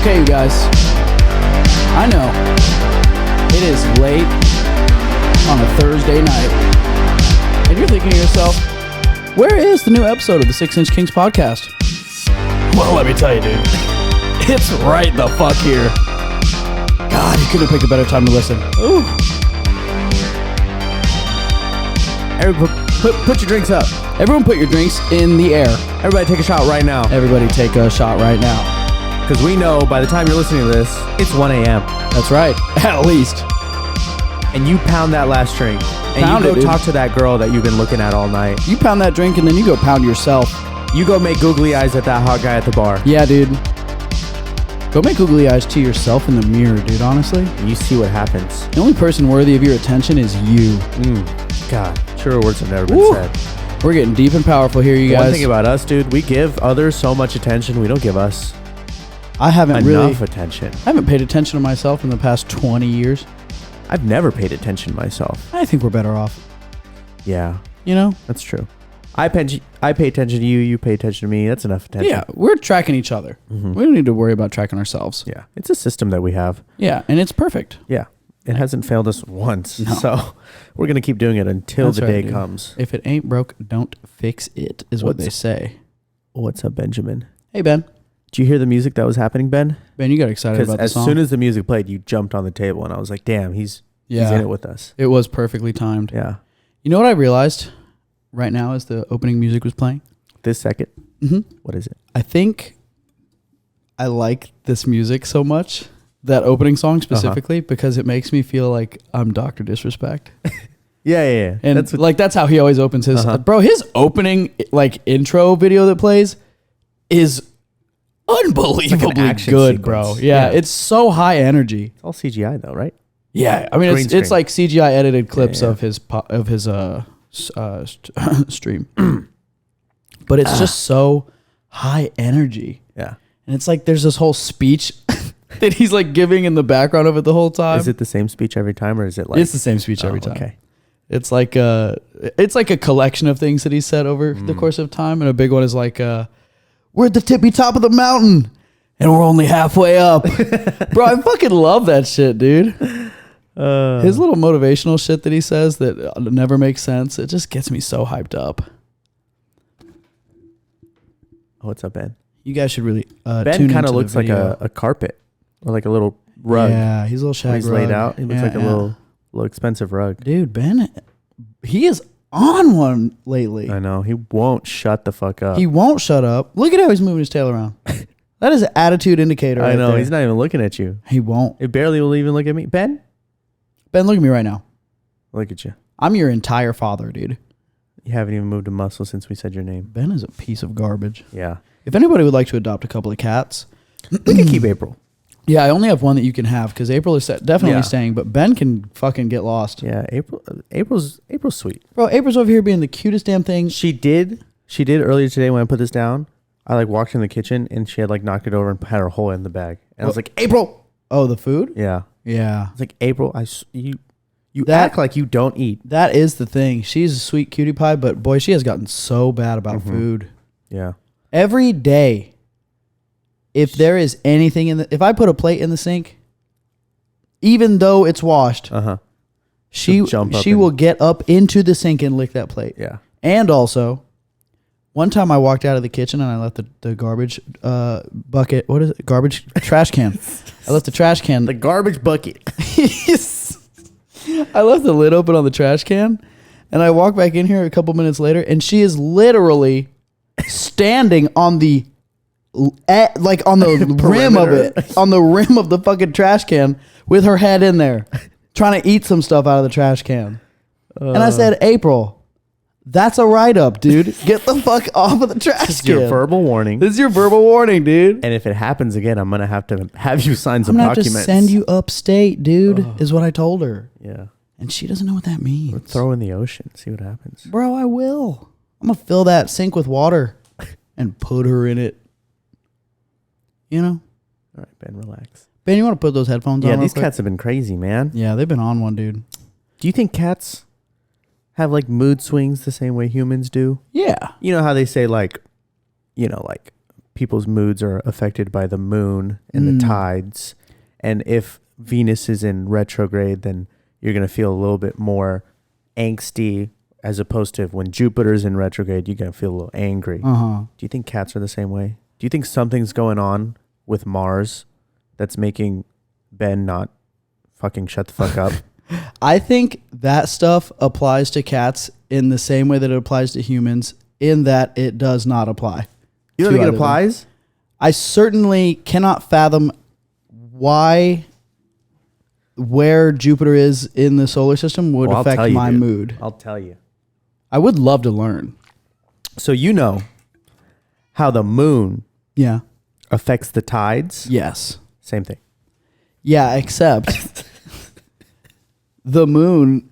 Okay, you guys. I know. It is late on a Thursday night. And you're thinking to yourself, where is the new episode of the 6 Inch Kings podcast? Well, let me tell you, dude. It's right the fuck here. God, you couldn't have picked a better time to listen. Ooh. Everybody, put your drinks up. Everyone put your drinks in the air. Everybody take a shot right now. Everybody take a shot right now. Because we know by the time you're listening to this, it's 1 a.m. That's right. At least. And you pound that last drink. And Pound you it, go dude. talk to that girl that you've been looking at all night. You pound that drink and then you go pound yourself. You go make googly eyes at that hot guy at the bar. Yeah, dude. Go make googly eyes to yourself in the mirror, dude, honestly. And you see what happens. The only person worthy of your attention is you. God, truer words have never been Woo. said. We're getting deep and powerful here, you guys. One thing about us, dude, we give others so much attention, we don't give us I haven't enough attention. I haven't paid attention to myself in the past 20 years. I've never paid attention to myself. I think we're better off. Yeah, You know? that's true. I pay attention to you, you pay attention to me. That's enough attention. Yeah, we're tracking each other. Mhm. We don't need to worry about tracking ourselves. Yeah, it's a system that we have. Yeah, and it's perfect. Yeah, it hasn't failed us once. No. So we're going to keep doing it until That's the right, day dude. comes. If it ain't broke, don't fix it, is what What's- they say. What's up, Benjamin? Hey, Ben. Did you hear the music that was happening, Ben? Ben, you got excited Because about the as song. soon as the music played, you jumped on the table, and I was like, damn, he's in it with us. It was perfectly timed. Yeah. You know what I realized right now as the opening music was playing? This second, Mm-hmm. what is it? I think I like this music so much, that opening song specifically, because it makes me feel like I'm Dr. Disrespect. Yeah. And that's how he always opens his... Uh-huh. Bro, his opening intro video that plays is unbelievably action good, bro. sequence. Yeah, Yeah. it's so high energy. It's all CGI, though, right? Yeah, I mean, Green it's screen. like CGI edited clips Yeah. of his stream. But it's just so high energy. Yeah. And it's like there's this whole speech that he's like giving in the background of it the whole time. Is it the same speech every time, or is it like... It's the same speech every time. Okay. It's like a collection of things that he said over the course of time, and a big one is like, "We're at the tippy top of the mountain, and we're only halfway up." Bro, I fucking love that shit, dude. His little motivational shit that he says that never makes sense. It just gets me so hyped up. What's up, Ben? You guys should really Ben kind of looks like a carpet or like a little rug. Yeah, he's a little shag He's rug. laid out. He looks like a little expensive rug. Dude, Ben, he is on one lately. I know. He won't shut the fuck up. He won't shut up. Look at how he's moving his tail around. That is an attitude indicator. I right know. there. He's not even looking at you. He won't. It barely will even look at me. Ben, Ben, look at me right now. look at you. I'm your entire father, dude. You haven't even moved a muscle since we said your name. Ben is a piece of garbage. Yeah. If anybody would like to adopt a couple of cats, We can keep April. yeah, I only have one that you can have because April is definitely Yeah. staying, but Ben can fucking get lost. Yeah. April's sweet. Bro, April's over here being the cutest damn thing. She did earlier today when I put this down. I like walked in the kitchen and she had like knocked it over and had her hole in the bag. And I was like, April. Oh, the food? Yeah. Yeah. It's like, April, you That- act like you don't eat. That is the thing. She's a sweet cutie pie, but boy, she has gotten so bad about food. Yeah. Every day, if there is anything if I put a plate in the sink, even though it's washed, Uh-huh. she jump up will get up into the sink and lick that plate. Yeah. And also, one time I walked out of the kitchen and I left the garbage bucket. What is it? Garbage trash can. I left the trash can. The garbage bucket. I left the lid open on the trash can, and I walk back in here a couple minutes later, and she is literally standing on the on the rim of it, on the rim of the fucking trash can with her head in there, trying to eat some stuff out of the trash can. And I said, April, that's a write-up, dude. Get the fuck off of the trash This is can. your verbal warning. This is your verbal warning, dude. And if it happens again, I'm going to have you sign I'm some gonna have to documents. send you upstate, dude, is what I told her. Yeah. And she doesn't know what that means. Throw in the ocean. See what happens. Bro, I will. I'm going to fill that sink with water and put her in it. You know? All right, Ben, relax. Ben, you want to put those headphones on? Yeah, real these quick? cats have been crazy, man. Yeah, they've been on one, dude. Do you think cats have like mood swings the same way humans do? Yeah. You know how they say like people's moods are affected by the moon and the tides. And if Venus is in retrograde, then you're going to feel a little bit more angsty, as opposed to when Jupiter's in retrograde, you're going to feel a little angry. Do you think cats are the same way? Do you think something's going on with Mars that's making Ben not fucking shut the fuck up? I think that stuff applies to cats in the same way that it applies to humans, in that it does not apply. You don't think it applies? I certainly cannot fathom where Jupiter is in the solar system would affect my mood. I'll tell you. I would love to learn. So you know how the moon affects the tides? Yes. Same thing. Yeah, except the moon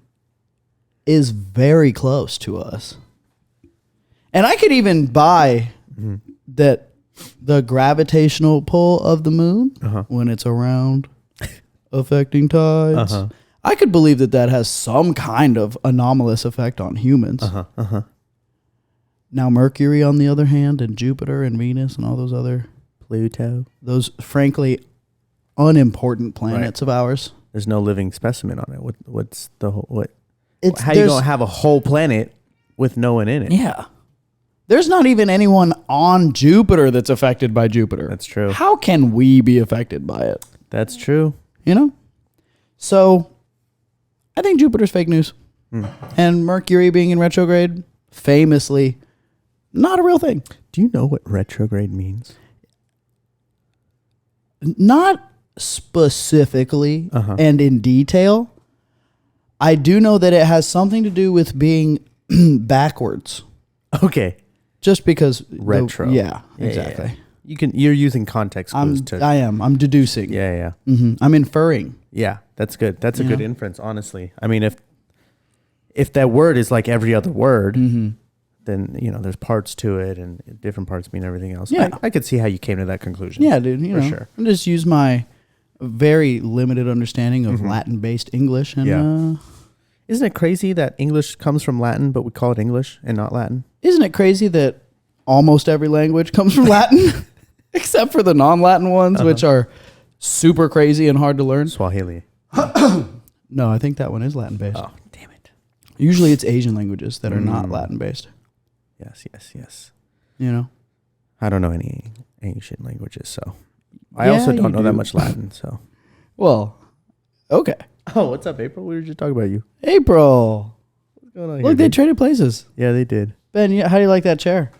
is very close to us. And I could even buy that the gravitational pull of the moon when it's around affecting tides. I could believe that has some kind of anomalous effect on humans. Now Mercury, on the other hand, and Jupiter and Venus and all those other Pluto, those frankly unimportant planets of ours. There's no living specimen on it. What's the whole what? How you gonna have a whole planet with no one in it? Yeah. There's not even anyone on Jupiter that's affected by Jupiter. That's true. How can we be affected by it? That's true. You know? So, I think Jupiter's fake news. And Mercury being in retrograde, famously, not a real thing. Do you know what retrograde means? Not specifically and in detail. I do know that it has something to do with being backwards. Okay. Just because retro. Exactly. Yeah. You're using context clues I'm deducing. Yeah. I'm inferring. Yeah, that's good. That's a good inference, honestly. I mean, if that word is like every other word, then there's parts to it, and different parts mean everything else. Yeah. I could see how you came to that conclusion. Yeah, dude. For sure. I just use my very limited understanding of Latin-based English, and isn't it crazy that English comes from Latin, but we call it English and not Latin? Isn't it crazy that almost every language comes from Latin, except for the non-Latin ones, which are super crazy and hard to learn? Swahili. No, I think that one is Latin-based. Oh, damn it. Usually it's Asian languages that are not Latin-based. Yes. You know? I don't know any ancient languages, so. I also don't know that much Latin, so. Well, okay. Oh, what's up, April? We were just talking about you. April. What's going on here? Look, they traded places. Yeah, they did. Ben, how do you like that chair?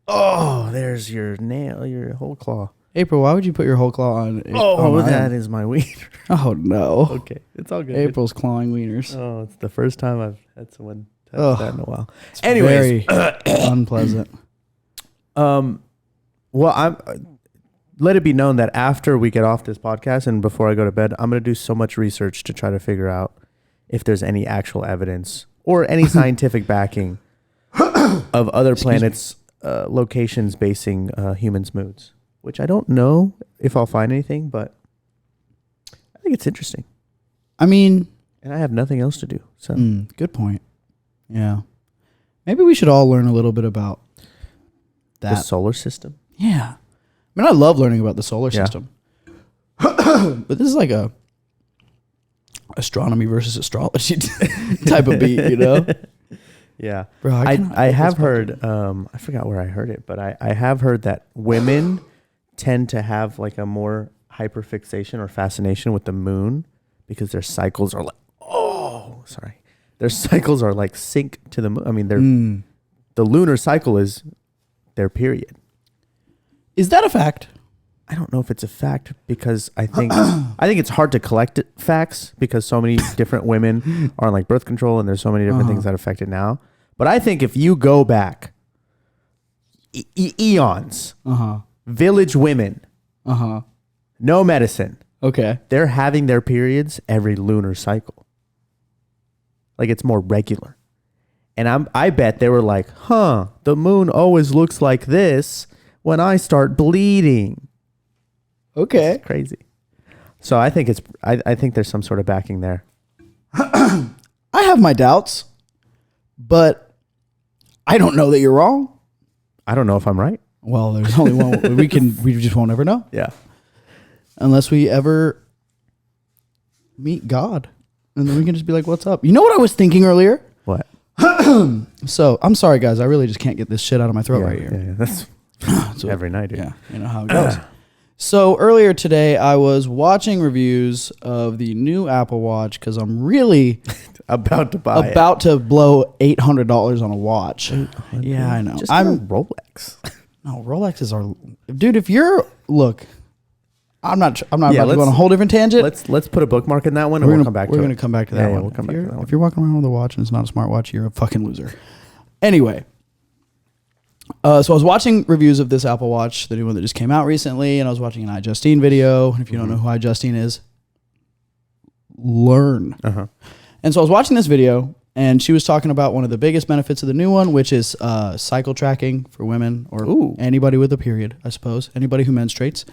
Oh, there's your nail, your whole claw. April, why would you put your whole claw on? That is my wiener. Oh, no. Okay, it's all good. April's clawing wieners. Oh, it's the first time I've had someone touch that in a while. It's anyways, very unpleasant. Well, let it be known that after we get off this podcast and before I go to bed, I'm going to do so much research to try to figure out if there's any actual evidence or any scientific backing of other planets' locations basing humans' moods, which I don't know if I'll find anything, but I think it's interesting. I mean, and I have nothing else to do. So good point. Yeah. Maybe we should all learn a little bit about that. The solar system? Yeah. I mean, I love learning about the solar system. But this is like a astronomy versus astrology type of beat, you know? Yeah. Bro, I have heard, I forgot where I heard it, but I have heard that women tend to have like a more hyperfixation or fascination with the moon because their cycles are like, their cycles are like sync to the moon. I mean, the lunar cycle is their period. Is that a fact? I don't know if it's a fact because I think it's hard to collect facts because so many different women are on like birth control and there's so many different things that affect it now. But I think if you go back eons, village women, no medicine. Okay. They're having their periods every lunar cycle. Like it's more regular. And I bet they were like, the moon always looks like this when I start bleeding. Okay. It's crazy. So I think I think there's some sort of backing there. I have my doubts, but I don't know that you're wrong. I don't know if I'm right. Well, there's only one. We just won't ever know. Yeah. Unless we ever meet God. And then we can just be like, what's up? You know what I was thinking earlier? What? So, I'm sorry, guys. I really just can't get this shit out of my throat right here. Yeah, that's So, every night. Dude. Yeah, you know how it goes. So, earlier today, I was watching reviews of the new Apple Watch because I'm really about to buy about to blow $800 on a watch. Yeah, I know. Just I'm Rolex. No, Rolexes are... Dude, if you're... Look... I'm not about to go on a whole different tangent. Let's put a bookmark in that one, and we'll come back to it. We're going to come back to that one. We'll come back to that one. If you're walking around with a watch and it's not a smartwatch, you're a fucking loser. Anyway, so I was watching reviews of this Apple Watch, the new one that just came out recently, and I was watching an iJustine video. And if you don't know who iJustine is, learn. And so I was watching this video, and she was talking about one of the biggest benefits of the new one, which is cycle tracking for women or anybody with a period, I suppose, anybody who menstruates.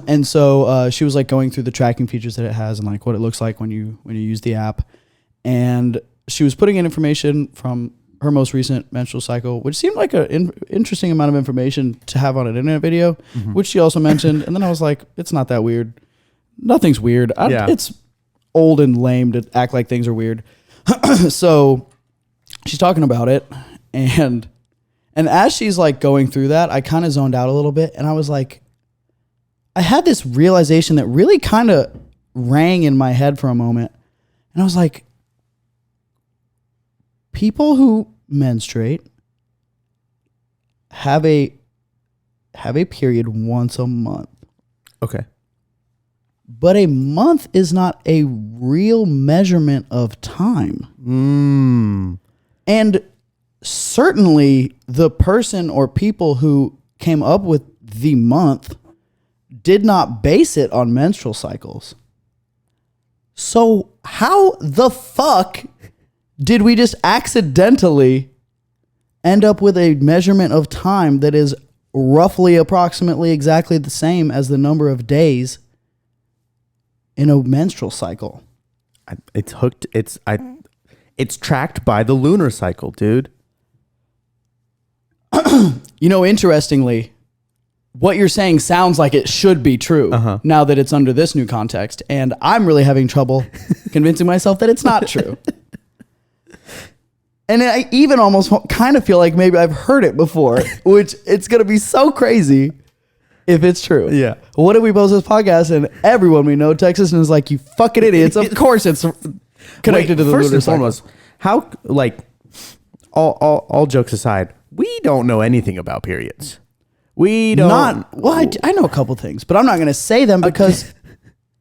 And so she was like going through the tracking features that it has and like what it looks like when you use the app. And she was putting in information from her most recent menstrual cycle, which seemed like an interesting amount of information to have on an internet video, which she also mentioned. And then I was like, it's not that weird. Nothing's weird. It's old and lame to act like things are weird. So she's talking about it. And as she's like going through that, I kind of zoned out a little bit. And I was like, I had this realization that really kind of rang in my head for a moment. And I was like, people who menstruate have a period once a month. Okay. But a month is not a real measurement of time. And certainly the person or people who came up with the month did not base it on menstrual cycles. So how the fuck did we just accidentally end up with a measurement of time that is roughly approximately exactly the same as the number of days in a menstrual cycle? It's hooked. It's tracked by the lunar cycle, dude. You know, interestingly, what you're saying sounds like it should be true now that it's under this new context. And I'm really having trouble convincing myself that it's not true. And I even almost kind of feel like maybe I've heard it before, which it's going to be so crazy if it's true. Yeah. What if we post this podcast and everyone we know texts us and is like, you fucking idiots. Of course it's connected to the first lunar and cycle. foremost, how, like, all jokes aside, we don't know anything about periods. We don't. I know a couple things, but I'm not going to say them because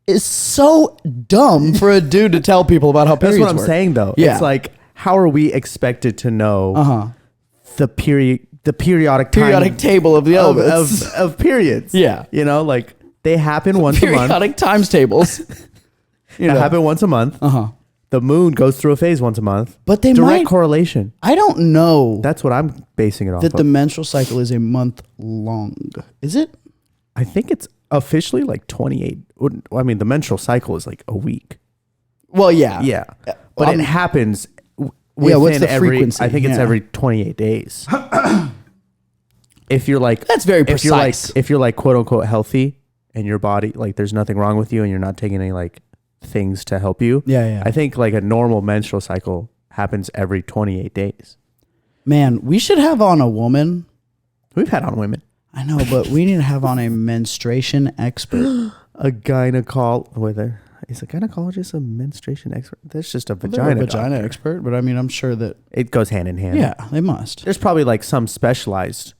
it's so dumb for a dude to tell people about how periods work. That's what I'm saying, though. Yeah. It's like, how are we expected to know the periodic table of the elements of periods? Yeah. You know, like they happen once a month. Periodic times tables. They happen once a month. The moon goes through a phase once a month. But they direct correlation. I don't know. That's what I'm basing it off that of. The menstrual cycle is a month long. Is it? I think it's officially like 28. I mean, the menstrual cycle is like a week. Well, yeah. Yeah. But it happens what's the frequency? I think it's every 28 days. If you're like, that's very precise. If you're like quote unquote healthy and your body, like there's nothing wrong with you and you're not taking any like things to help you. Yeah. I think like a normal menstrual cycle happens every 28 days. Man, we should have on a woman. We've had on women. I know, but we need to have on a menstruation expert. A gynecologist. Is a gynecologist a menstruation expert? That's just a vagina expert, but I mean, I'm sure that it goes hand in hand. Yeah, they must. There's probably like some specialized.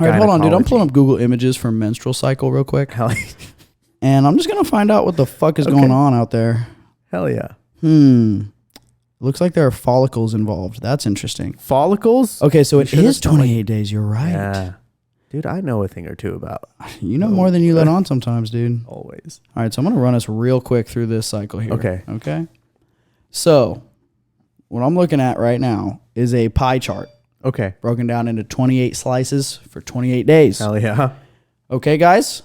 All right, hold on, dude. I'm pulling up Google Images for menstrual cycle real quick. And I'm just going to find out what the fuck is going on out there. Hell yeah. Looks like there are follicles involved. That's interesting. Follicles? Okay, so it is 28 days. You're right. Yeah. Dude, I know a thing or two about. You know more than you let on sometimes, dude. Always. All right, so I'm going to run us real quick through this cycle here. Okay. So, what I'm looking at right now is a pie chart. Okay. Broken down into 28 slices for 28 days. Hell yeah. Okay, guys?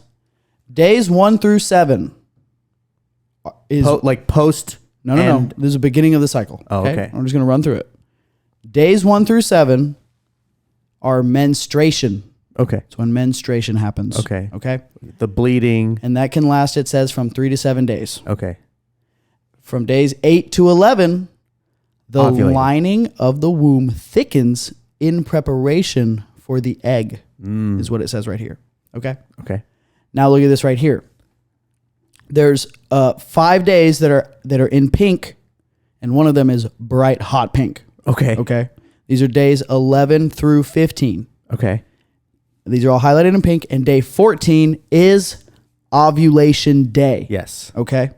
Days 1 through 7 is... post... No. This is the beginning of the cycle. Oh, okay. I'm just going to run through it. Days 1 through 7 are menstruation Okay. It's when menstruation happens. Okay. Okay. The bleeding. And that can last, it says, from 3 to 7 days. Okay. From days 8 to 11, the Ovulating. lining of the womb thickens in preparation for the egg, is what it says right here. Okay. Okay. Now look at this right here. There's 5 days that are in pink, and one of them is bright hot pink. Okay. Okay. These are days 11 through 15. Okay. These are all highlighted in pink, and day 14 is ovulation day. Yes. Okay.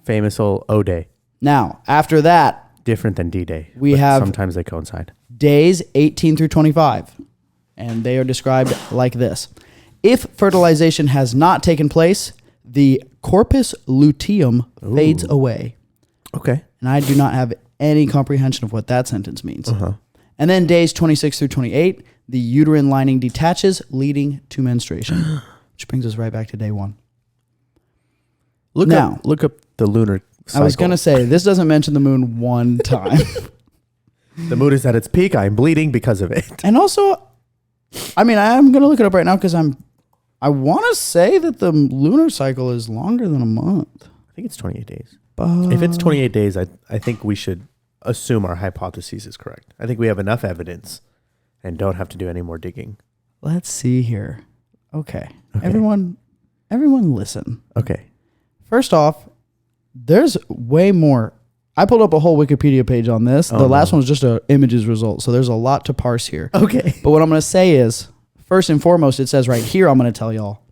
Famous old O Day. Now, after that, Different than D Day. We have- sometimes they coincide. days 18 through 25, and they are described like this. If fertilization has not taken place, the corpus luteum fades away. Okay. And I do not have any comprehension of what that sentence means. And then days 26 through 28, the uterine lining detaches, leading to menstruation, which brings us right back to day 1. Look Now- up the lunar cycle. I was going to say, this doesn't mention the moon one time. The moon is at its peak. I'm bleeding because of it. And also, I mean, I'm going to look it up right now because I want to say that the lunar cycle is longer than a month. I think it's 28 days. But If it's 28 days, I think we should assume our hypothesis is correct. I think we have enough evidence and don't have to do any more digging. let's see here. Okay. Everyone listen. Okay. First off, there's way more. I pulled up a whole Wikipedia page on this. The last one was just a images result, so there's a lot to parse here. Okay. But what I'm going to say is, first and foremost, it says right here, I'm going to tell y'all.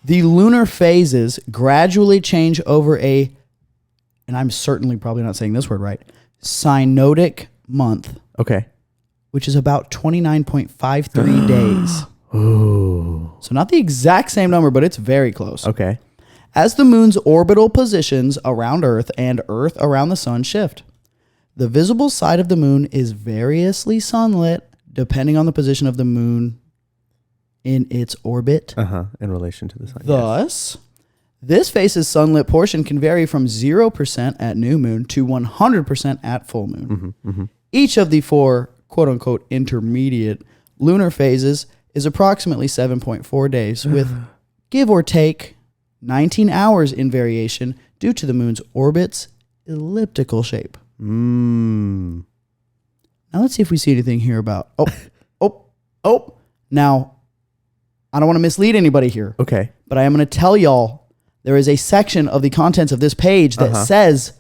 The lunar phases gradually change over a, and I'm certainly probably not saying this word right, synodic month, Okay. which is about 29.53 days. Ooh. So not the exact same number, but it's very close. Okay. As the moon's orbital positions around Earth and Earth around the sun shift, the visible side of the moon is variously sunlit depending on the position of the moon in its orbit. In relation to the sun. Thus, this phase's sunlit portion can vary from 0% at new moon to 100% at full moon. Each of the 4 quote-unquote intermediate lunar phases is approximately 7.4 days with, give or take, 19 hours in variation due to the moon's orbit's elliptical shape. Now let's see if we see anything here about, Now, I don't want to mislead anybody here, Okay. but I am going to tell y'all there is a section of the contents of this page that says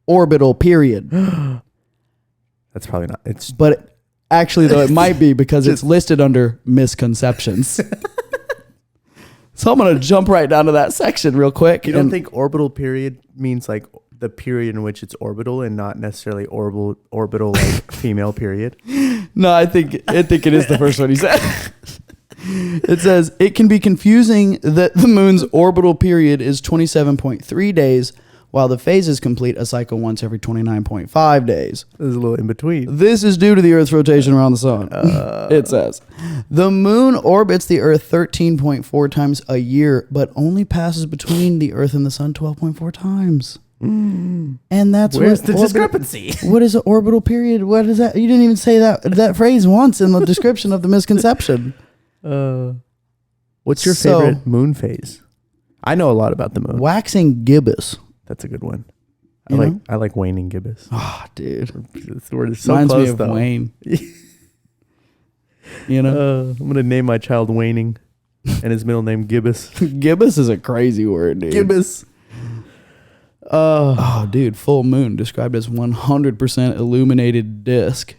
orbital period. That's probably not. It's But actually, though, it might be because it's listed under misconceptions. So I'm going to jump right down to that section real quick. You don't think orbital period means like the period in which it's orbital and not necessarily orbital like female period? No, I think it is the first one he said. It says, it can be confusing that the moon's orbital period is 27.3 days, while the phases complete a cycle once every 29.5 days. There's a little in between. This is due to the Earth's rotation around the sun. It says, the moon orbits the Earth 13.4 times a year, but only passes between the Earth and the sun 12.4 times. And that's Where's what the discrepancy? What is an orbital period? What is that? You didn't even say that phrase once in the description of the misconception. What's your favorite moon phase? I know a lot about the moon. Waxing gibbous. That's a good one. You I like waning gibbous. Oh, dude. This word is so Reminds close, me of though. Wayne. You know? I'm gonna name my child Waning, and his middle name Gibbous. Gibbous is a crazy word, dude. Gibbous. Oh, dude. Full moon described as 100% illuminated disc.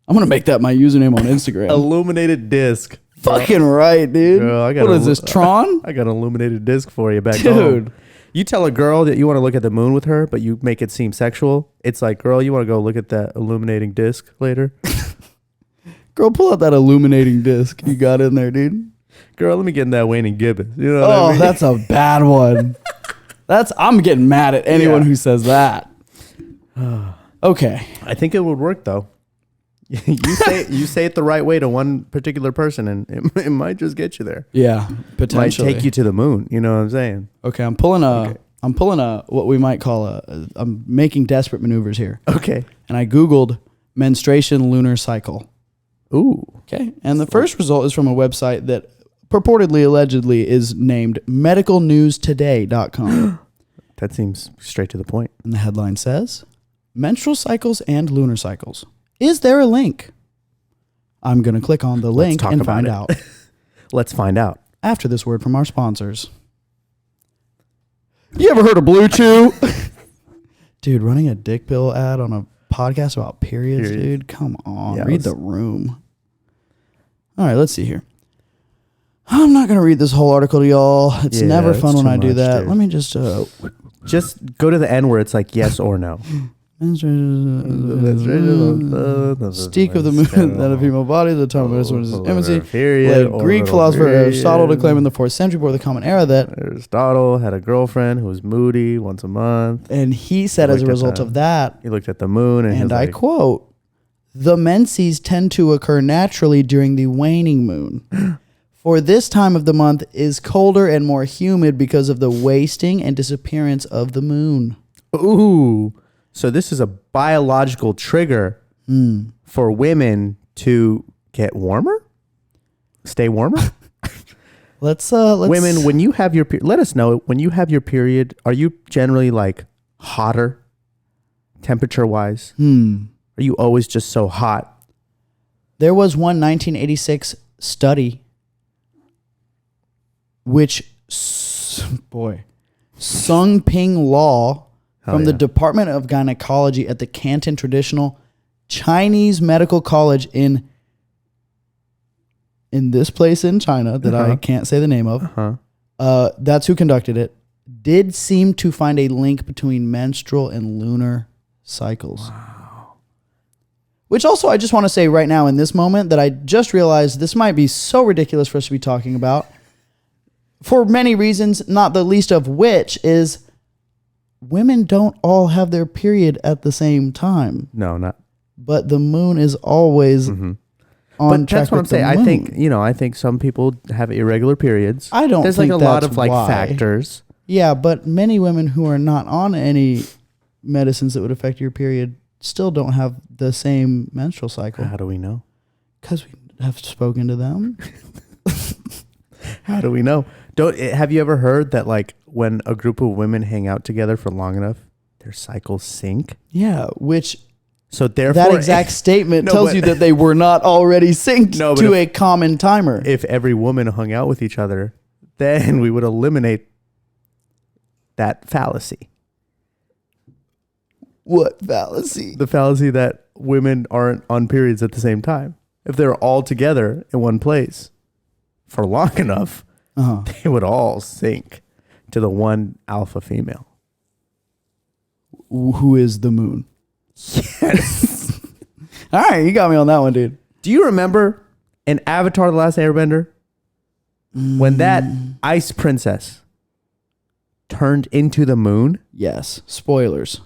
I'm going to make that my username on Instagram. Illuminated disc. Fucking right, dude. Girl, I got What is this, Tron? I got an illuminated disc for you back Dude. home. You tell a girl that you want to look at the moon with her, but you make it seem sexual. It's like, girl, you want to go look at that illuminating disc later? Girl, pull out that illuminating disc you got in there, dude. Girl, let me get in that Wayne and Gibbous. You know what I mean? That's a bad one. I'm getting mad at anyone who says that. Okay. I think it would work though. you say it the right way to one particular person, and it might just get you there. Yeah, potentially. Might take you to the moon. You know what I'm saying? Okay, I'm pulling a what we might call I'm making desperate maneuvers here. Okay. And I Googled menstruation lunar cycle. Ooh. Okay. And the first result is from a website that purportedly, allegedly, is named medicalnewstoday.com. That seems straight to the point. And the headline says, menstrual cycles and lunar cycles. Is there a link? I'm going to click on the link and find out. Let's find out. After this word from our sponsors. You ever heard of Blue Chew? Dude, running a dick pill ad on a podcast about periods, dude? Come on. Read the room. All right, let's see here. I'm not going to read this whole article to y'all. It's never fun when I do that. Dude. Let me just go to the end where it's like yes or no. Steak of the moon, that of female body, the time of menstruation is infancy. Greek philosopher Aristotle declared in the 4th century before the Common Era that Aristotle had a girlfriend who was moody once a month. And he said as a result of that, he looked at the moon and I quote, the menses tend to occur naturally during the waning moon. For this time of the month is colder and more humid because of the wasting and disappearance of the moon. Ooh. So this is a biological trigger for women to get warmer? Stay warmer? Let's women, when you have your let us know, when you have your period, are you generally like hotter temperature-wise? Are you always just so hot? There was one 1986 study which Sung Ping Law from the Department of Gynecology at the Canton Traditional Chinese Medical College in this place in China that I can't say the name of. That's who conducted it. Did seem to find a link between menstrual and lunar cycles. Wow. Which also I just want to say right now in this moment that I just realized this might be so ridiculous for us to be talking about for many reasons, not the least of which is women don't all have their period at the same time. No, not. But the moon is always on but track that's what I'm saying. I think some people have irregular periods. I don't There's think like a lot of like factors. Yeah, but many women who are not on any medicines that would affect your period still don't have the same menstrual cycle. How do we know? Because we have spoken to them. How do we know? Have you ever heard that like when a group of women hang out together for long enough, their cycles sync? Yeah, which so therefore that exact statement tells you that they were not already synced to a common timer. If every woman hung out with each other, then we would eliminate that fallacy. What fallacy? The fallacy that women aren't on periods at the same time. If they're all together in one place for long enough, they would all sync to the one alpha female. Who is the moon? Yes. All right, you got me on that one, dude. Do you remember in Avatar: The Last Airbender when that ice princess turned into the moon? Yes. Spoilers.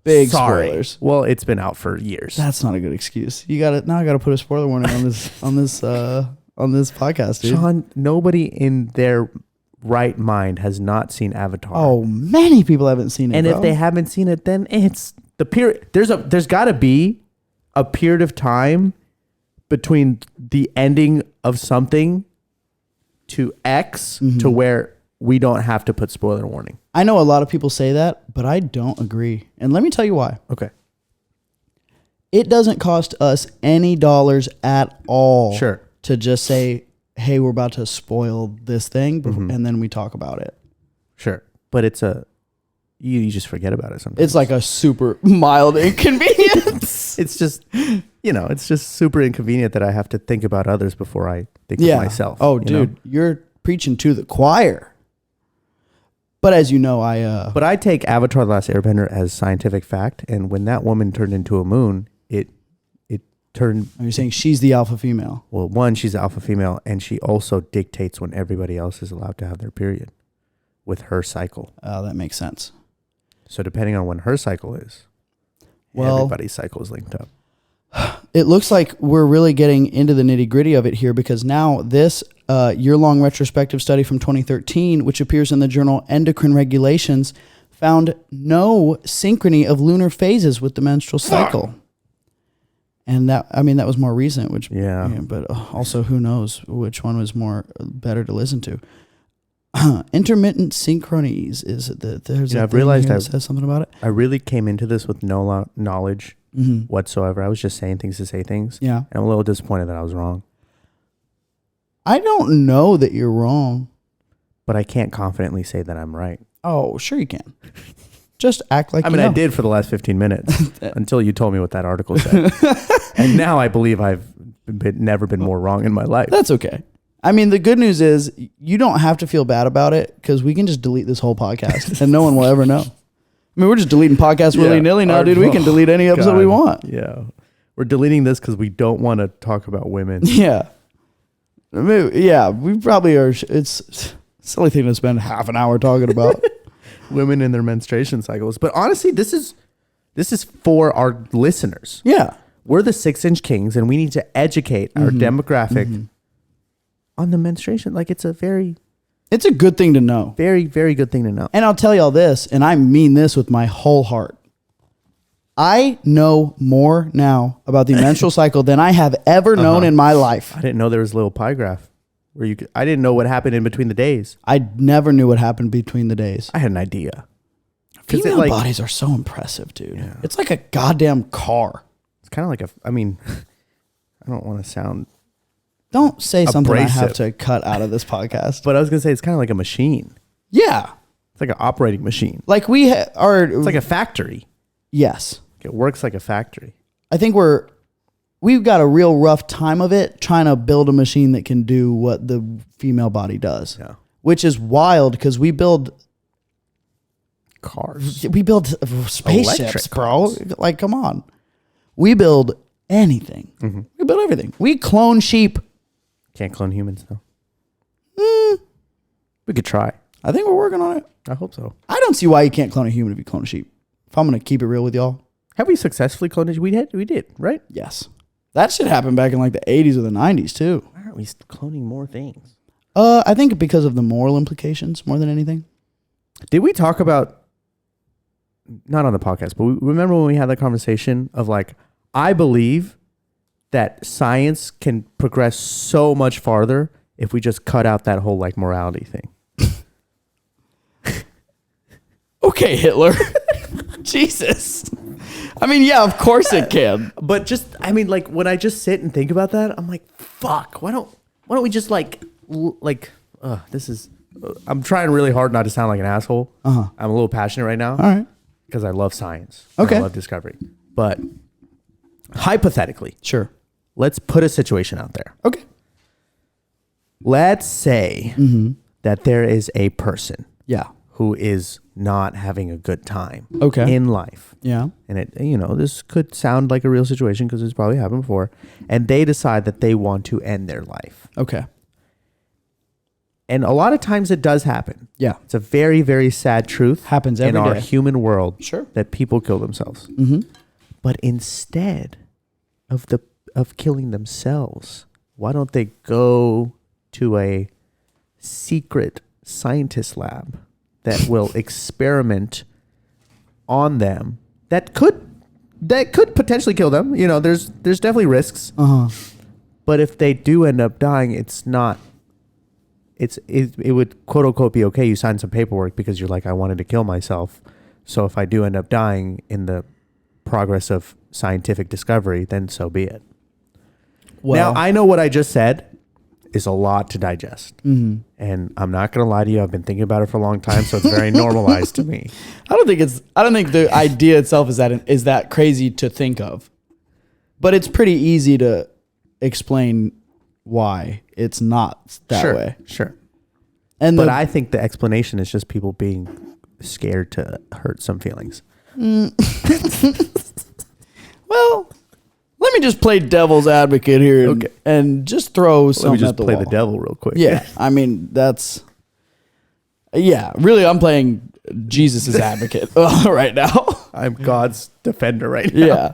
Big spoilers. Well, it's been out for years. That's not a good excuse. I gotta put a spoiler warning on this podcast, dude. Sean, nobody in their right mind has not seen Avatar. Oh, many people haven't seen it. And if they haven't seen it, then it's the period. There's got to be a period of time between the ending of something to X to where we don't have to put spoiler warning. I know a lot of people say that, but I don't agree. And let me tell you why. Okay. It doesn't cost us any dollars at all to just say, hey, we're about to spoil this thing, and then we talk about it. Sure. But it's you just forget about it sometimes. It's like a super mild inconvenience. It's just, it's just super inconvenient that I have to think about others before I think of myself. Oh, dude, you're preaching to the choir. But as you know, But I take Avatar: The Last Airbender as scientific fact, and when that woman turned into a moon, it turned... Are you saying she's the alpha female? Well, one, she's the alpha female, and she also dictates when everybody else is allowed to have their period with her cycle. Oh, that makes sense. So depending on when her cycle is, everybody's cycle is linked up. It looks like we're really getting into the nitty-gritty of it here because now this year-long retrospective study from 2013, which appears in the journal Endocrine Regulations, found no synchrony of lunar phases with the menstrual cycle. And that was more recent, which Yeah. but also who knows which one was better to listen to. Intermittent synchronies is there's I've realized that says something about it. I really came into this with no knowledge whatsoever. I was just saying things to say things. Yeah. And I'm a little disappointed that I was wrong. I don't know that you're wrong. But I can't confidently say that I'm right. Oh, sure you can. Just act like I mean, I did for the last 15 minutes until you told me what that article said. And now I believe I've never been more wrong in my life. That's okay. I mean, the good news is you don't have to feel bad about it because we can just delete this whole podcast and no one will ever know. I mean, we're just deleting podcasts willy-nilly now, dude. We can delete any episode we want. Yeah. We're deleting this because we don't want to talk about women. Yeah. I mean, yeah, we probably are. It's a silly thing to spend half an hour talking about. Women and their menstruation cycles. But honestly, this is for our listeners. Yeah. We're the 6-inch kings and we need to educate our demographic on the menstruation. Like it's a good thing to know. very, very good thing to know. And I'll tell y'all this, and I mean this with my whole heart. I know more now about the menstrual cycle than I have ever known in my life. I didn't know there was a little pie graph where I didn't know what happened in between the days. I never knew what happened between the days. I had an idea. Female bodies are so impressive, dude. Yeah. It's like a goddamn car. It's kind of like I don't want to sound... Don't say something abrasive. I have to cut out of this podcast. But I was going to say, it's kind of like a machine. Yeah. It's like an operating machine. Like we are... It's like a factory. Yes. It works like a factory. I think we've got a real rough time of it trying to build a machine that can do what the female body does. Yeah. Which is wild because we build... Cars. We build spaceships, Electric bro. cars. Like, come on. We build anything. We build everything. We clone sheep. Can't clone humans, though. We could try. I think we're working on it. I hope so. I don't see why you can't clone a human if you clone a sheep. If I'm going to keep it real with y'all. Have we successfully cloned it? We did, right? Yes. That shit happened back in like the 80s or the 90s, too. Why aren't we cloning more things? I think because of the moral implications more than anything. Did we talk about... Not on the podcast, but remember when we had that conversation of like, I believe that science can progress so much farther if we just cut out that whole like morality thing. Okay, Hitler. Jesus. I mean, yeah, of course it can. But just, I mean, like when I just sit and think about that, I'm like, fuck, why don't we just this is, I'm trying really hard not to sound like an asshole. I'm a little passionate right now. All right. Because I love science. Okay. I love discovery. But hypothetically, Sure. let's put a situation out there. Okay. Let's say that there is a person Yeah. who is not having a good time Okay. in life. Yeah. And this could sound like a real situation because it's probably happened before. And they decide that they want to end their life. Okay. And a lot of times it does happen. Yeah. It's a very, very sad truth. Happens every in our day. human world. Sure. That people kill themselves. But instead of killing themselves, why don't they go to a secret scientist lab that will experiment on them that could potentially kill them? There's definitely risks. But if they do end up dying, it would quote unquote be okay. You sign some paperwork because you're like, I wanted to kill myself. So if I do end up dying in the progress of scientific discovery, then so be it. Well, now I know what I just said is a lot to digest. And I'm not going to lie to you. I've been thinking about it for a long time. So it's very normalized to me. I don't think the idea itself is that crazy to think of, but it's pretty easy to explain why it's not that way. Sure. But I think the explanation is just people being scared to hurt some feelings. Well, let me just play devil's advocate here and just throw something at the wall. Let me just play the devil real quick. Yeah. I mean, really, I'm playing Jesus' advocate right now. I'm God's defender right now. Yeah.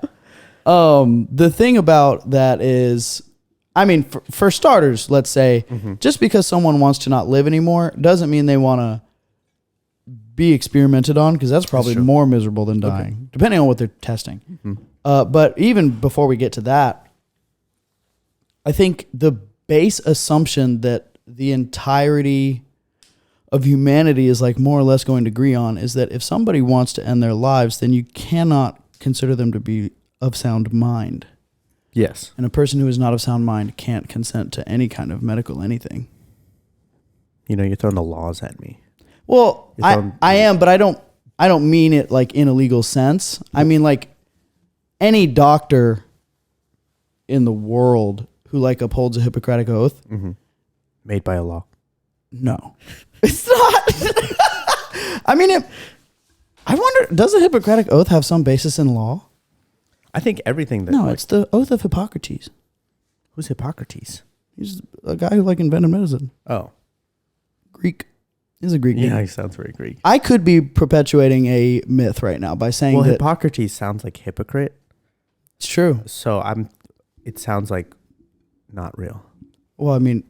The thing about that is, I mean, for starters, let's say, just because someone wants to not live anymore doesn't mean they want to be experimented on, because that's probably more miserable than dying, depending on what they're testing. But even before we get to that, I think the base assumption that the entirety of humanity is like more or less going to agree on is that if somebody wants to end their lives, then you cannot consider them to be of sound mind. Yes. And a person who is not of sound mind can't consent to any kind of medical anything. You know, you're throwing the laws at me. Well, I am, but I don't mean it like in a legal sense. I mean like any doctor in the world who like upholds a Hippocratic Oath. Mm-hmm. Made by a law. No, it's not. I mean, I wonder, does the Hippocratic Oath have some basis in law? I think everything that... No, it's the Oath of Hippocrates. Who's Hippocrates? He's a guy who like invented medicine. Oh. Greek. He's a Greek Yeah, dude. he sounds very Greek. I could be perpetuating a myth right now by saying that... Hippocrates sounds like hypocrite. It's true. So it sounds like not real. Well, I mean,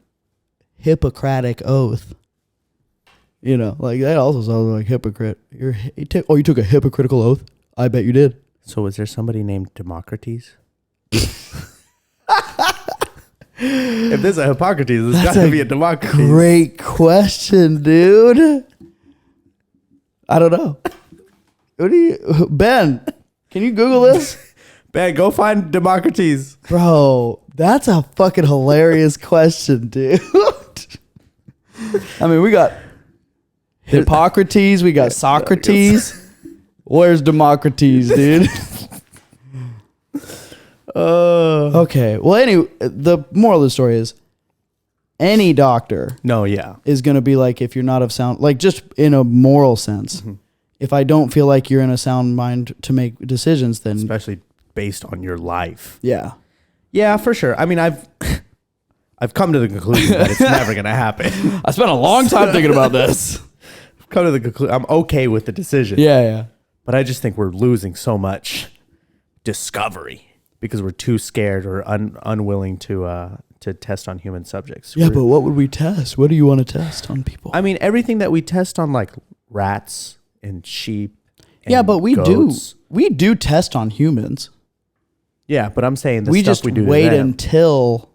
Hippocratic Oath. You know, like that also sounds like hypocrite. You took a hypocritical oath? I bet you did. So is there somebody named Democritus? If there's a Hippocrates, there's got to be a Democritus. Great question, dude. I don't know. Ben, can you Google this? Ben, go find Democritus. Bro, that's a fucking hilarious question, dude. I mean, we got Hippocrates, we got Socrates. Where's Democritus, dude? Okay. Well, anyway, the moral of the story is any doctor is going to be like, if you're not of sound, like just in a moral sense, if I don't feel like you're in a sound mind to make decisions, then... Especially based on your life. Yeah. Yeah, for sure. I mean, I've come to the conclusion that it's never going to happen. I spent a long time thinking about this. I've come to the conclusion. I'm okay with the decision. Yeah. But I just think we're losing so much discovery because we're too scared or unwilling to test on human subjects. Yeah, but what would we test? What do you want to test on people? I mean, everything that we test on, like rats and sheep. And yeah, but we goats. do test on humans. Yeah, but I'm saying we just we do wait until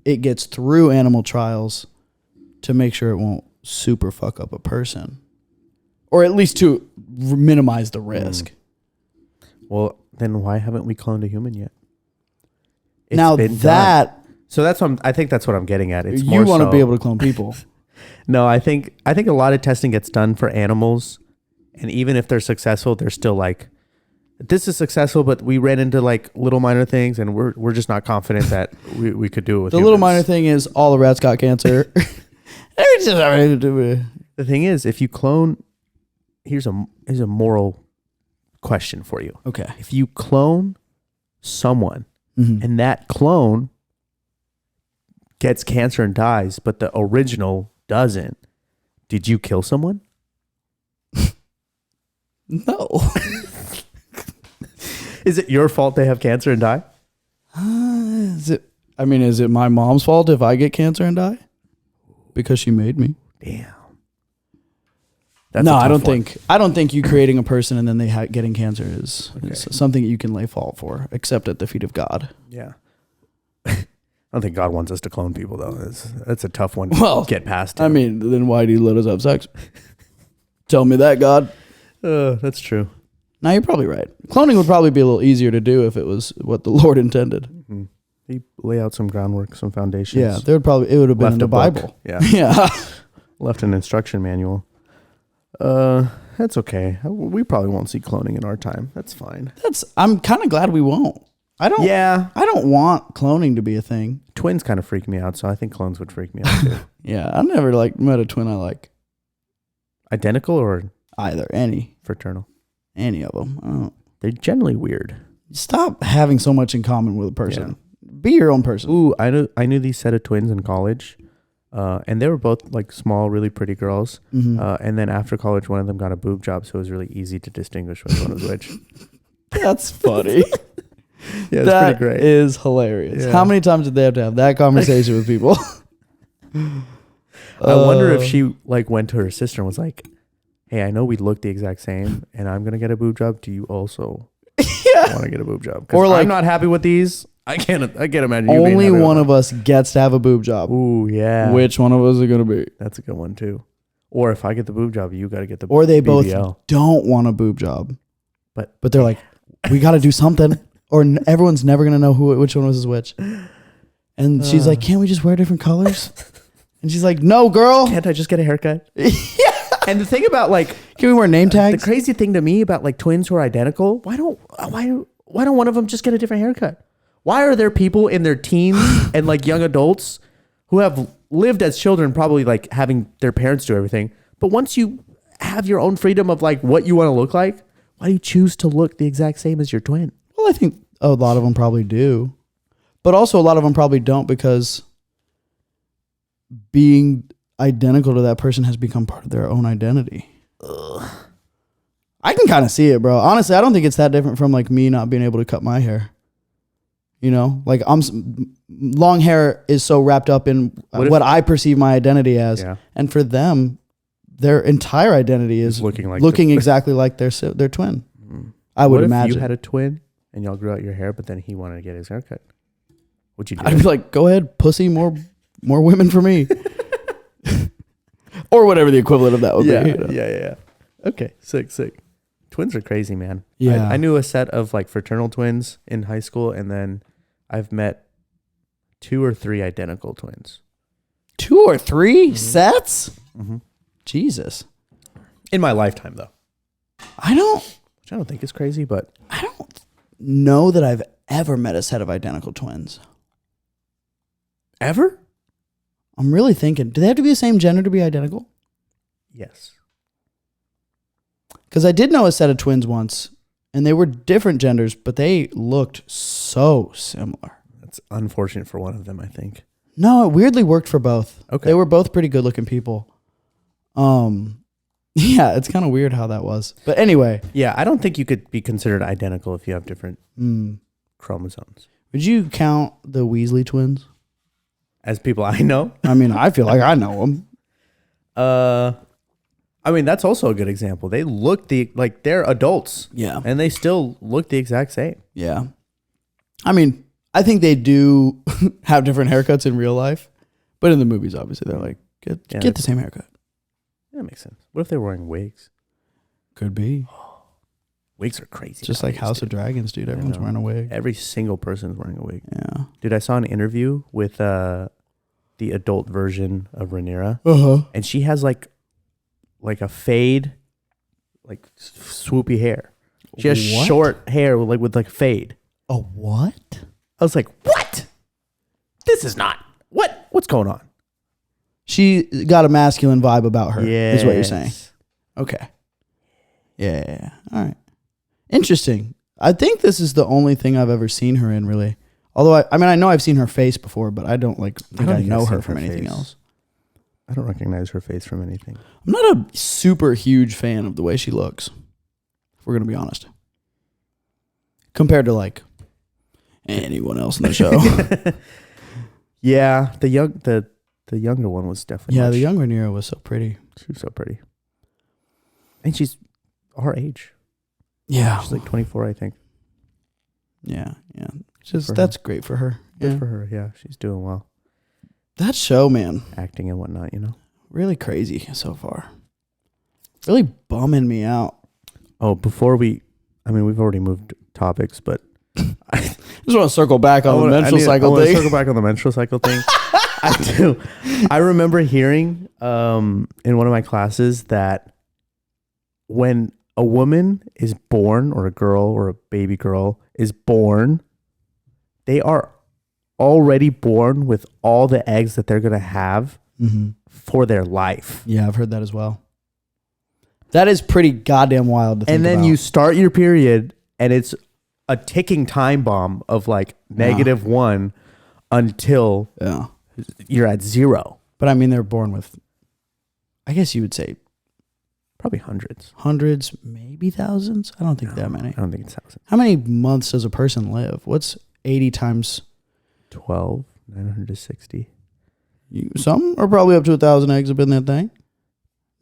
it gets through animal trials to make sure it won't super fuck up a person, or at least to minimize the risk. Well, then why haven't we cloned a human yet? So that's what I think that's what I'm getting at. It's you want to be able to clone people. No, I think a lot of testing gets done for animals, and even if they're successful, they're still like, this is successful, but we ran into like little minor things, and we're just not confident that we could do it with the humans. Little minor thing is all the rats got cancer. The thing is, if you clone, here's a moral question for you. Okay. If you clone someone and that clone gets cancer and dies, but the original doesn't, did you kill someone? No. Is it your fault they have cancer and die? Is it my mom's fault if I get cancer and die? Because she made me. Damn. No, I don't think you creating a person and then they getting cancer is something you can lay fault for, except at the feet of God. Yeah. I don't think God wants us to clone people, though. That's a tough one to get past. I mean, then why do you let us have sex? Tell me that, God. That's true. No, you're probably right. Cloning would probably be a little easier to do if it was what the Lord intended. Mm-hmm. He lay out some groundwork, some foundations. Yeah, it would have been in the Bible. Yeah. Yeah. Left an instruction manual. That's okay. We probably won't see cloning in our time. That's fine. I'm kind of glad we won't. I don't want cloning to be a thing. Twins kind of freak me out, so I think clones would freak me out too. Yeah, I never met a twin I like. Identical or either? Any fraternal? Any of them. I don't. They're generally weird. Stop having so much in common with a person. Yeah. Be your own person. Ooh, I knew these set of twins in college, and they were both like small, really pretty girls. Mm-hmm. And then after college, one of them got a boob job, so it was really easy to distinguish which one was which. That's funny. Yeah, it's pretty great. That is hilarious. Yeah. How many times did they have to have that conversation with people? I wonder if she like went to her sister and was like, "Hey, I know we look the exact same, and I'm gonna get a boob job. Do you also I want to get a boob job. Or like, I'm not happy with these. I can't imagine. Only one of us gets to have a boob job. Ooh, yeah. Which one of us is it gonna be? That's a good one too. Or if I get the boob job, you got to get the. Or they BBL. both don't want a boob job, but they're like, we got to do something, or everyone's never gonna know which one was which. And she's like, can't we just wear different colors? And she's like, no, girl. Can't I just get a haircut? Yeah. And the thing about like, can we wear name tags? The crazy thing to me about like twins who are identical, why don't one of them just get a different haircut? Why are there people in their teens and like young adults who have lived as children, probably like having their parents do everything, but once you have your own freedom of like what you want to look like, why do you choose to look the exact same as your twin? Well, I think a lot of them probably do, but also a lot of them probably don't, because being identical to that person has become part of their own identity. Ugh. I can kind of see it, bro. Honestly, I don't think it's that different from like me not being able to cut my hair. You know, like long hair is so wrapped up in what I perceive my identity as, and for them, their entire identity is looking exactly like their twin. Mm. I would imagine. If you had a twin and y'all grew out your hair, but then he wanted to get his haircut, would you do? I'd be like, go ahead, pussy, more women for me. Or whatever the equivalent of that would be. You know? Yeah. Okay, sick. Twins are crazy, man. Yeah. I knew a set of like fraternal twins in high school, and then I've met 2 or 3 identical twins. 2 or 3 sets? Mm-hmm. Jesus. In my lifetime, though. Which I don't think is crazy, but I don't know that I've ever met a set of identical twins. Ever? I'm really thinking, do they have to be the same gender to be identical? Yes. Because I did know a set of twins once, and they were different genders, but they looked so similar. That's unfortunate for one of them, I think. No, it weirdly worked for both. Okay. They were both pretty good looking people. Yeah, it's kind of weird how that was. But anyway. Yeah, I don't think you could be considered identical if you have different chromosomes. Would you count the Weasley twins as people I know? I mean, I feel like I know them. I mean, that's also a good example. They look like they're adults. Yeah. And they still look the exact same. Yeah. I mean, I think they do have different haircuts in real life, but in the movies, obviously, they're like, get the same haircut. That makes sense. What if they're wearing wigs? Could be. Wigs are crazy. Just like House of Dragons, dude. Everyone's wearing a wig. Every single person's wearing a wig. Yeah. Dude, I saw an interview with the adult version of Rhaenyra. Uh-huh. And she has like a fade, like swoopy hair. She has short hair with like fade. A what? I was like, what? This is not. What's going on? She got a masculine vibe about her, is what you're Yes. saying. Okay. Yeah. All right. Interesting. I think this is the only thing I've ever seen her in, really. Although, I know I've seen her face before, but I don't think I know her from anything else. I don't recognize her face from anything. I'm not a super huge fan of the way she looks, if we're going to be honest. Compared to, like, anyone else in the show. Yeah, the younger one was definitely. Yeah, the younger Rhaenyra was so pretty. She was so pretty. And she's our age. Yeah. She's like 24, I think. Yeah. That's great for her. Good for her, yeah. She's doing well. That show, man. Acting and whatnot, you know? Really crazy so far. Really bumming me out. Oh, we've already moved topics, but I just want to circle back on the menstrual cycle thing. Circle back on the menstrual cycle thing. I do. I remember hearing in one of my classes that when a woman is born, or a girl or a baby girl is born, they are already born with all the eggs that they're going to have for their life. Yeah, I've heard that as well. That is pretty goddamn wild to think about. And then you start your period, and it's a ticking time bomb of like -1 until you're at 0. But I mean, they're born with, I guess you would say, probably hundreds. Hundreds, maybe thousands. I don't think that many. I don't think it's thousands. How many months does a person live? What's 80 times 12? 960. Some are probably up to 1,000 eggs up in that thing.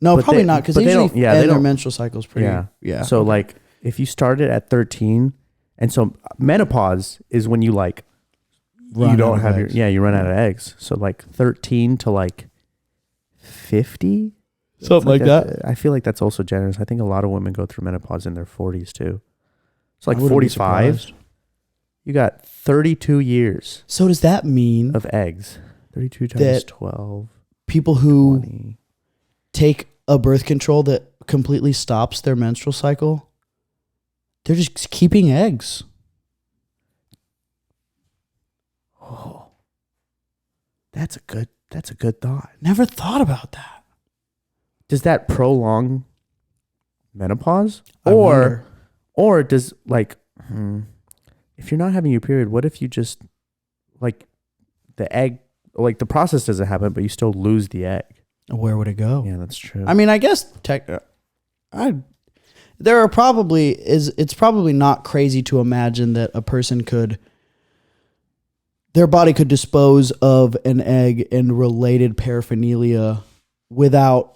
No, probably not, because they usually end their menstrual cycles pretty. Yeah. So like, if you started at 13, And so menopause is when you like, you don't have your, you run out of eggs. So like 13 to like 50. Something like that. I feel like that's also generous. I think a lot of women go through menopause in their 40s too. So like 45, you got 32 years. So does that mean of eggs? 32 times 12. People who 20. take a birth control that completely stops their menstrual cycle, they're just keeping eggs. Oh, that's a good thought. Never thought about that. Does that prolong menopause? I wonder. Or does like, if you're not having your period, what if you just like the egg, like the process doesn't happen, but you still lose the egg? Where would it go? Yeah, that's true. I mean, I guess it's probably not crazy to imagine that a person their body could dispose of an egg and related paraphernalia without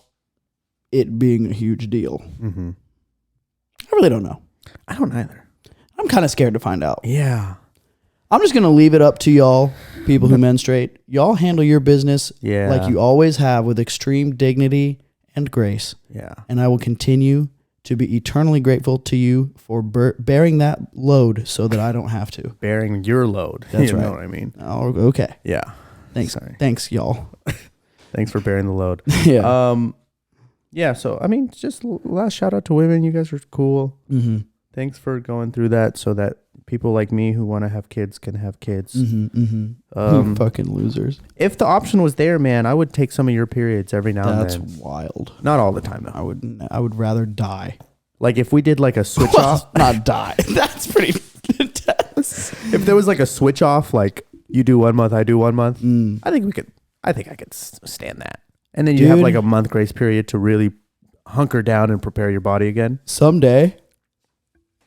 it being a huge deal. Mm-hmm. I really don't know. I don't either. I'm kind of scared to find out. Yeah. I'm just going to leave it up to y'all, people who menstruate. Y'all handle your business like you always have, with extreme dignity and grace. Yeah. And I will continue to be eternally grateful to you for bearing that load so that I don't have to. Bearing your load. That's you right. know what I mean? Oh, okay. Yeah. Thanks. Sorry. Thanks, y'all. Thanks for bearing the load. Yeah. Yeah. So, I mean, just last shout out to women. You guys are cool. Mm-hmm. Thanks for going through that so that people like me who want to have kids can have kids. Mm-hmm, mm-hmm. Fucking losers. If the option was there, man, I would take some of your periods every now and then. That's wild. Not all the time, though. I would rather die. Like if we did like a switch off. Not die. That's pretty intense. If there was like a switch off, like you do 1 month, I do 1 month. I think I could stand that. And then you have like a month grace period to really hunker down and prepare your body again. Someday.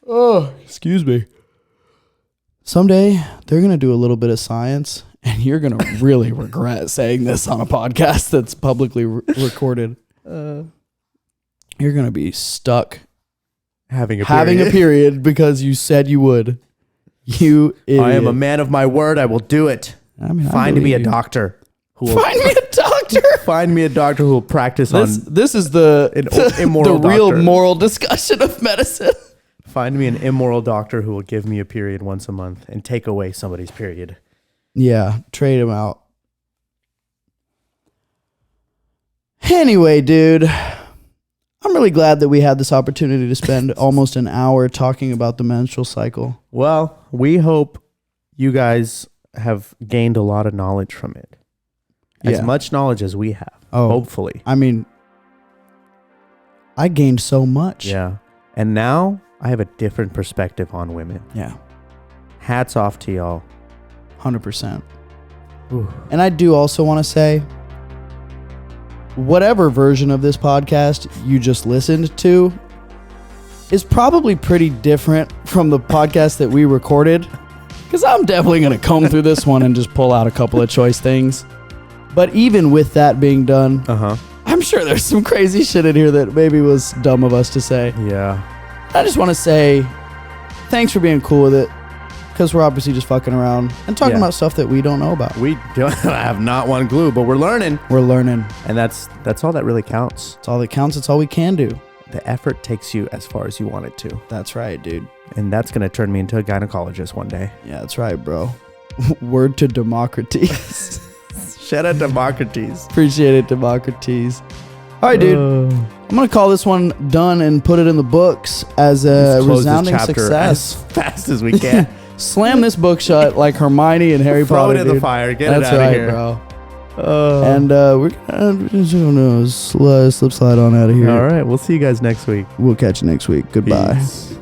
Oh, excuse me. Someday they're going to do a little bit of science and you're going to really regret saying this on a podcast that's publicly recorded. You're going to be stuck having a period because you said you would. You idiot. I am a man of my word. I will do it. I mean, find me a doctor. Find me a doctor. Find me a doctor who will practice on. This is the immoral the real moral discussion of medicine. Find me an immoral doctor who will give me a period once a month and take away somebody's period. Yeah, trade him out. Anyway, dude, I'm really glad that we had this opportunity to spend almost an hour talking about the menstrual cycle. Well, we hope you guys have gained a lot of knowledge from it. As much knowledge as we have. Oh, hopefully. I mean, I gained so much. Yeah. And now I have a different perspective on women. Yeah. Hats off to y'all. 100%. Ooh. And I do also want to say, whatever version of this podcast you just listened to is probably pretty different from the podcast that we recorded, because I'm definitely going to comb through this one and just pull out a couple of choice things. But even with that being done, I'm sure there's some crazy shit in here that maybe was dumb of us to say. Yeah. I just want to say thanks for being cool with it, because we're obviously just fucking around and talking about stuff that we don't know about. We don't have not one clue, but we're learning. We're learning. And that's all that really counts. It's all that counts. It's all we can do. The effort takes you as far as you want it to. That's right, dude. And that's going to turn me into a gynecologist one day. Yeah, that's right, bro. Word to Democritus. Shout out Democritus. Appreciate it, Democritus. All right, dude. I'm going to call this one done and put it in the books as a resounding success. As fast as we can. Slam this book shut like Hermione and Harry Potter. Throw it in the fire. Get it out of here. That's right, bro. And we're going to slip slide on out of here. All right. We'll see you guys next week. We'll catch you next week. Goodbye. Peace.